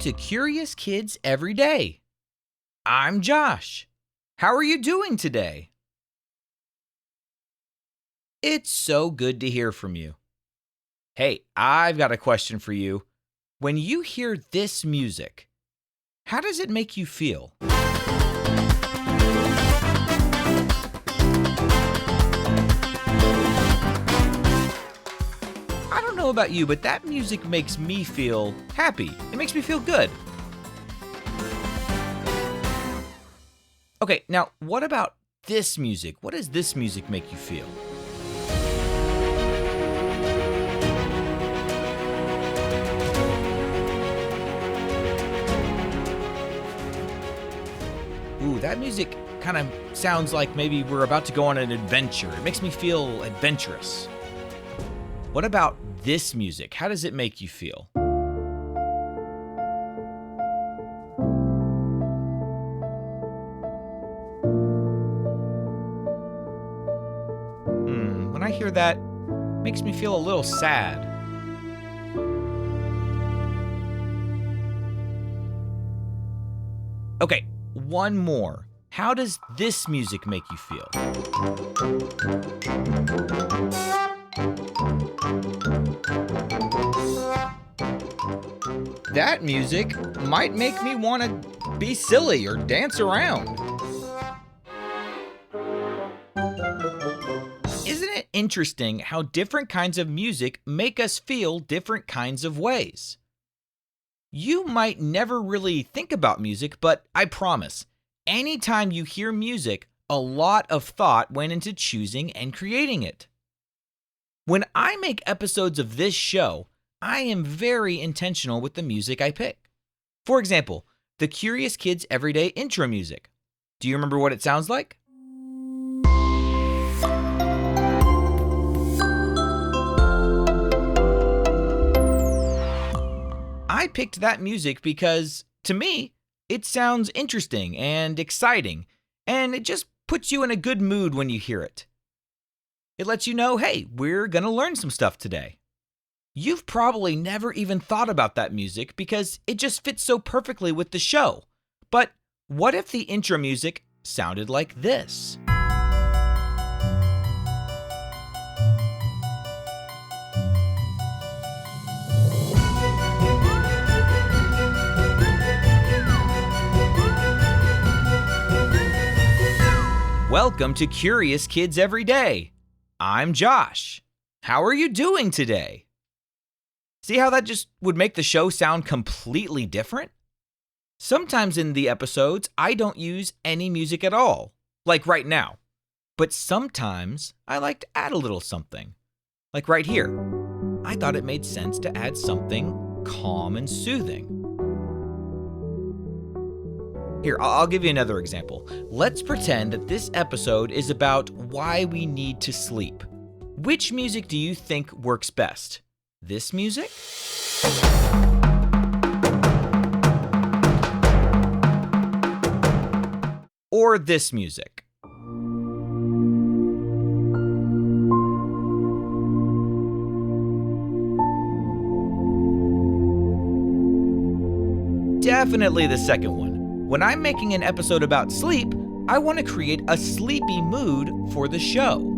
to Curious Kids Every Day. I'm Josh. How are you doing today? It's so good to hear from you. Hey, I've got a question for you. When you hear this music, how does it make you feel? I don't know about you, but that music makes me feel happy. It makes me feel good. Okay, now what about this music? What does this music make you feel? Ooh, that music kind of sounds like maybe we're about to go on an adventure. It makes me feel adventurous. What about this music? How does it make you feel? When I hear that, it makes me feel a little sad. Okay, one more. How does this music make you feel? That music might make me want to be silly or dance around. Isn't it interesting how different kinds of music make us feel different kinds of ways? You might never really think about music, but I promise, anytime you hear music, a lot of thought went into choosing and creating it. When I make episodes of this show, I am very intentional with the music I pick. For example, the Curious Kids Everyday intro music. Do you remember what it sounds like? I picked that music because, to me, it sounds interesting and exciting, and it just puts you in a good mood when you hear it. It lets you know, hey, we're going to learn some stuff today. You've probably never even thought about that music because it just fits so perfectly with the show. But what if the intro music sounded like this? Welcome to Curious Kids Every Day. I'm Josh. How are you doing today? See how that just would make the show sound completely different? Sometimes in the episodes, I don't use any music at all, like right now. But sometimes I like to add a little something, like right here. I thought it made sense to add something calm and soothing. Here, I'll give you another example. Let's pretend that this episode is about why we need to sleep. Which music do you think works best? This music? Or this music? Definitely the second one. When I'm making an episode about sleep, I want to create a sleepy mood for the show.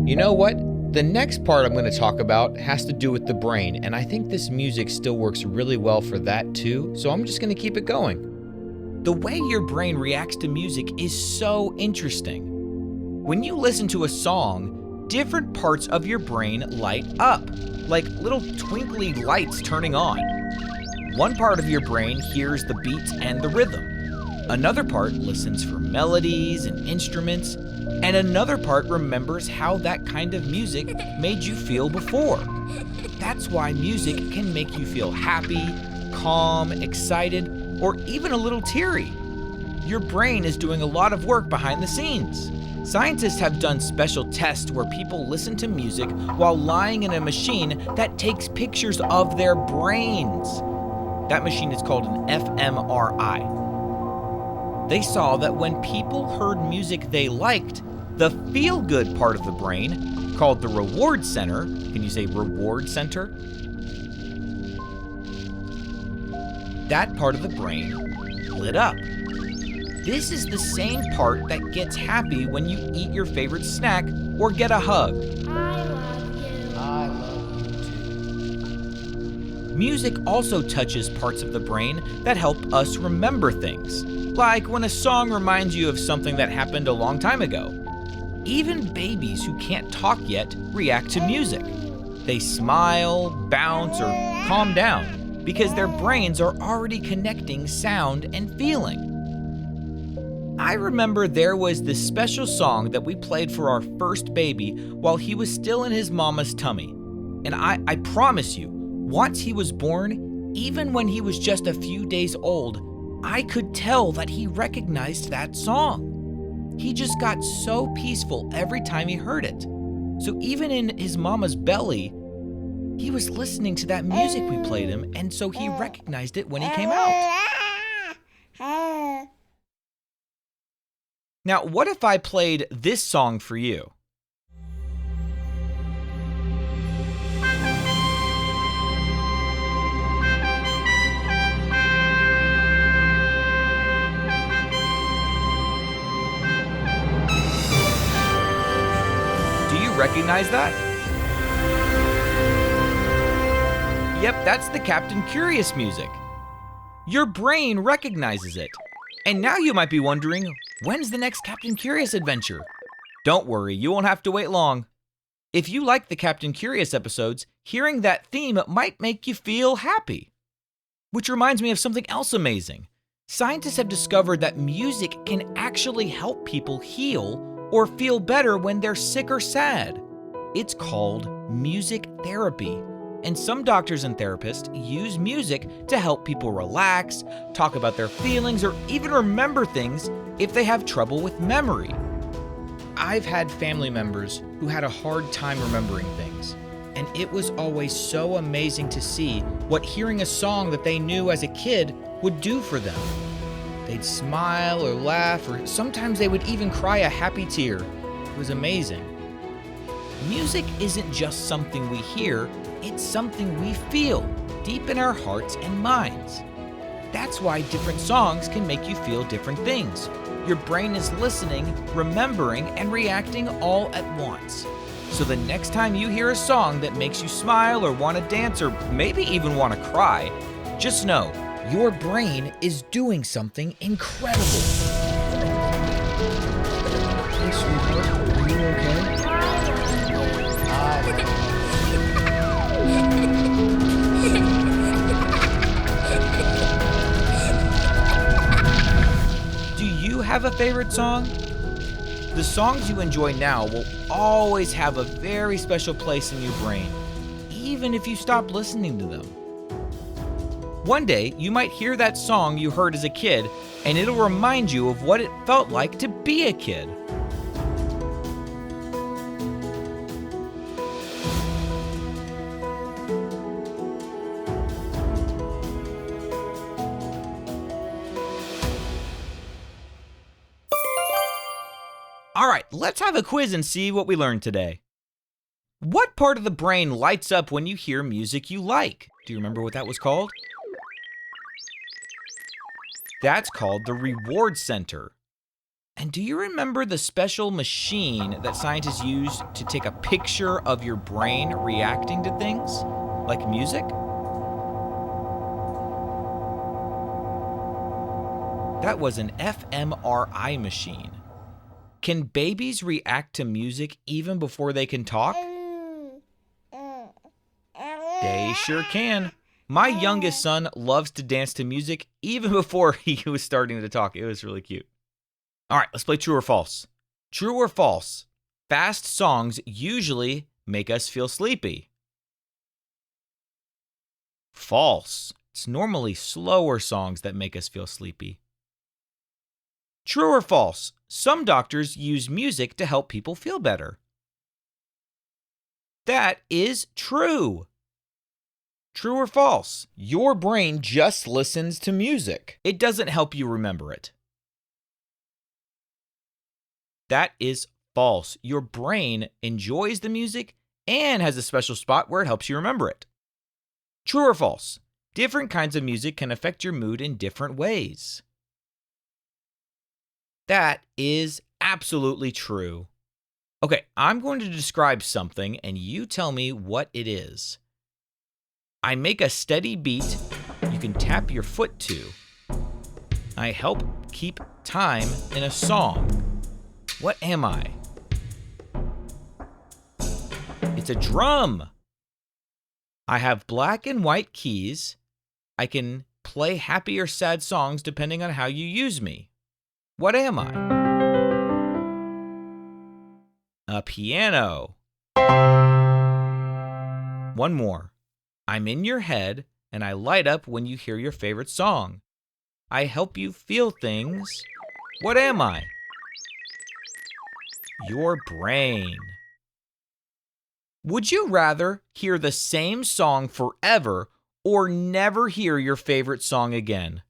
You know what? The next part I'm going to talk about has to do with the brain, and I think this music still works really well for that too, so I'm just going to keep it going. The way your brain reacts to music is so interesting. When you listen to a song, different parts of your brain light up, like little twinkly lights turning on. One part of your brain hears the beats and the rhythm. Another part listens for melodies and instruments, and another part remembers how that kind of music made you feel before. That's why music can make you feel happy, calm, excited, or even a little teary. Your brain is doing a lot of work behind the scenes. Scientists have done special tests where people listen to music while lying in a machine that takes pictures of their brains. That machine is called an fMRI. They saw that when people heard music they liked, the feel-good part of the brain called the reward center. Can you say reward center? That part of the brain lit up. This is the same part that gets happy when you eat your favorite snack or get a hug. I love you. I love you too. Music also touches parts of the brain that help us remember things, like when a song reminds you of something that happened a long time ago. Even babies who can't talk yet react to music. They smile, bounce, or calm down because their brains are already connecting sound and feeling. I remember there was this special song that we played for our first baby while he was still in his mama's tummy. And I promise you, once he was born, even when he was just a few days old, I could tell that he recognized that song. He just got so peaceful every time he heard it. So even in his mama's belly, he was listening to that music we played him, and so he recognized it when he came out. Now, what if I played this song for you? Do you recognize that? Yep, that's the Captain Curious music. Your brain recognizes it. And now you might be wondering, when's the next Captain Curious adventure? Don't worry, you won't have to wait long. If you like the Captain Curious episodes, hearing that theme might make you feel happy. Which reminds me of something else amazing. Scientists have discovered that music can actually help people heal or feel better when they're sick or sad. It's called music therapy. And some doctors and therapists use music to help people relax, talk about their feelings, or even remember things if they have trouble with memory. I've had family members who had a hard time remembering things, and it was always so amazing to see what hearing a song that they knew as a kid would do for them. They'd smile or laugh, or sometimes they would even cry a happy tear. It was amazing. Music isn't just something we hear, it's something we feel deep in our hearts and minds. That's why different songs can make you feel different things. Your brain is listening, remembering, and reacting all at once. So the next time you hear a song that makes you smile or want to dance or maybe even want to cry, just know your brain is doing something incredible. Hey, sweetheart, are you okay? Do you have a favorite song? The songs you enjoy now will always have a very special place in your brain, even if you stop listening to them. One day, you might hear that song you heard as a kid, and it'll remind you of what it felt like to be a kid. All right, let's have a quiz and see what we learned today. What part of the brain lights up when you hear music you like? Do you remember what that was called? That's called the reward center. And do you remember the special machine that scientists use to take a picture of your brain reacting to things, like music? That was an fMRI machine. Can babies react to music even before they can talk? They sure can. My youngest son loves to dance to music even before he was starting to talk. It was really cute. All right, let's play true or false. True or false? Fast songs usually make us feel sleepy. False. It's normally slower songs that make us feel sleepy. True or false? Some doctors use music to help people feel better. That is true. True or false? Your brain just listens to music. It doesn't help you remember it. That is false. Your brain enjoys the music and has a special spot where it helps you remember it. True or false? Different kinds of music can affect your mood in different ways. That is absolutely true. Okay, I'm going to describe something and you tell me what it is. I make a steady beat you can tap your foot to. I help keep time in a song. What am I? It's a drum. I have black and white keys. I can play happy or sad songs depending on how you use me. What am I? A piano. One more. I'm in your head and I light up when you hear your favorite song. I help you feel things. What am I? Your brain. Would you rather hear the same song forever or never hear your favorite song again?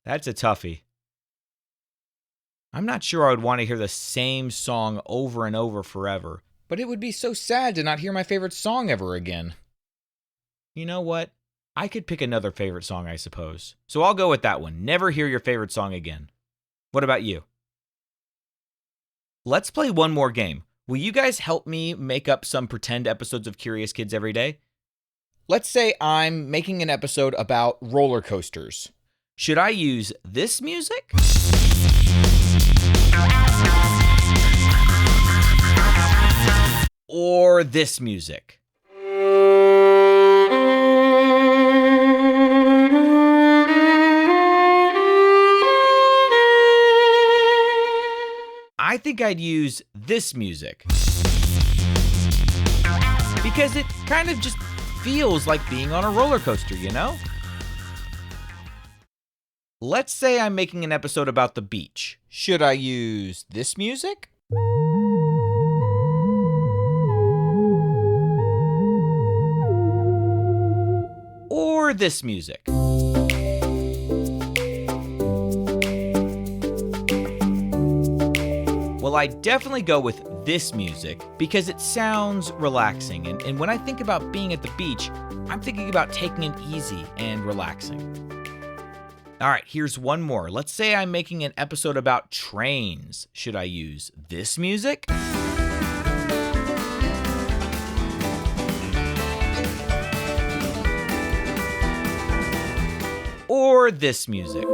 That's a toughie. I'm not sure I would want to hear the same song over and over forever, but it would be so sad to not hear my favorite song ever again. You know what? I could pick another favorite song, I suppose. So I'll go with that one. Never hear your favorite song again. What about you? Let's play one more game. Will you guys help me make up some pretend episodes of Curious Kids every day? Let's say I'm making an episode about roller coasters. Should I use this music? Or this music? I think I'd use this music. Because it kind of just feels like being on a roller coaster, you know? Let's say I'm making an episode about the beach. Should I use this music? Or this music? Well, I definitely go with this music because it sounds relaxing. And when I think about being at the beach, I'm thinking about taking it easy and relaxing. All right, here's one more. Let's say I'm making an episode about trains. Should I use this music? Or this music?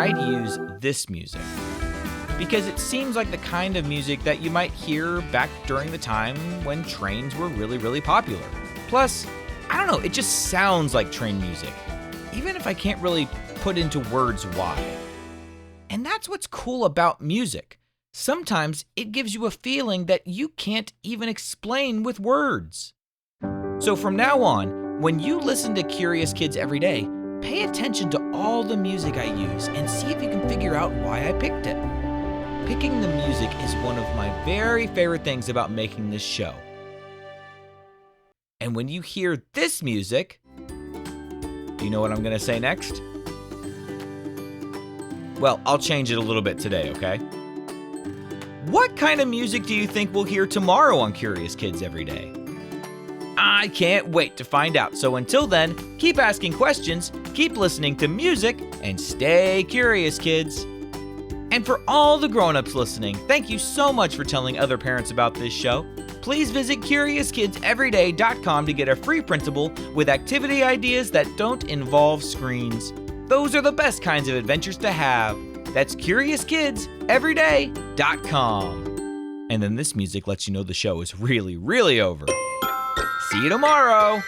I'd use this music because it seems like the kind of music that you might hear back during the time when trains were really, really popular. Plus, I don't know, it just sounds like train music, even if I can't really put into words why. And that's what's cool about music. Sometimes it gives you a feeling that you can't even explain with words. So from now on, when you listen to Curious Kids every day, pay attention to all the music I use and see if you can figure out why I picked it. Picking the music is one of my very favorite things about making this show. And when you hear this music, do you know what I'm going to say next? Well, I'll change it a little bit today, okay? What kind of music do you think we'll hear tomorrow on Curious Kids Every Day? I can't wait to find out. So until then, keep asking questions, keep listening to music, and stay curious, kids. And for all the grown-ups listening, thank you so much for telling other parents about this show. Please visit CuriousKidsEveryday.com to get a free printable with activity ideas that don't involve screens. Those are the best kinds of adventures to have. That's CuriousKidsEveryday.com. And then this music lets you know the show is really, really over. See you tomorrow!